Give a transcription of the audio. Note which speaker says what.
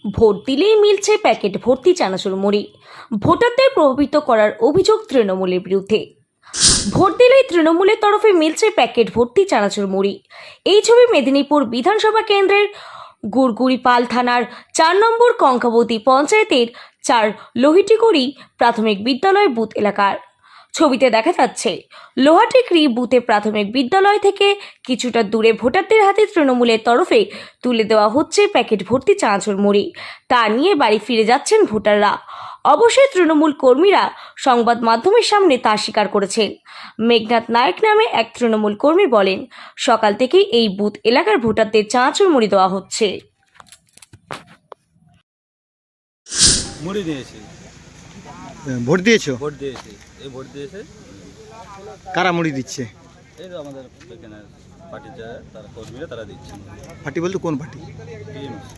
Speaker 1: Vote দিলেই মিলছে packet ভর্তি চানাচুর মুড়ি। ভোটারদের প্রভাবিত করার অভিযোগ তৃণমূলের বিরুদ্ধে। ভোট দিলেই তৃণমূলের তরফে মিলছে প্যাকেট ভর্তি চানাচুর মুড়ি। এই ছবি মেদিনীপুর বিধানসভা কেন্দ্রের গুড়গুড়িপাল থানার 4 নম্বর কঙ্কাবতী পঞ্চায়েতের 4 লোহিটিকড়ি প্রাথমিক বিদ্যালয় বুথ এলাকার। ছবিতে দেখা যাচ্ছে লোহাটিকড়ি বুথে প্রাথমিক বিদ্যালয় থেকে কিছুটা দূরে ভোটারদের হাতে তৃণমূলের তরফে তুলে দেওয়া হচ্ছে প্যাকেট ভর্তি চানাচুর মুড়ি। তা নিয়ে বাড়ি ফিরে যাচ্ছেন ভোটাররা। অবশ্যই তৃণমূল কর্মীরা সংবাদ মাধ্যমের সামনে তা স্বীকার করেছেন। মেঘনাথ নায়ক নামে এক তৃণমূল কর্মী বলেন, সকাল থেকেই এই বুথ এলাকার ভোটারদের চানাচুর মুড়ি দেওয়া হচ্ছে।
Speaker 2: মুড়ি দিয়েছি।
Speaker 3: ভোট দিয়েছো?
Speaker 2: ভোট দিয়েছি। এই ভোট দিয়েছে।
Speaker 3: কারা মুড়ি দিচ্ছে?
Speaker 2: এই তো আমাদের এখানে পার্টির যারা তারা কর্মীরা তারা দিচ্ছে।
Speaker 3: পার্টি বলতে কোন পার্টি?
Speaker 2: টিএমসি।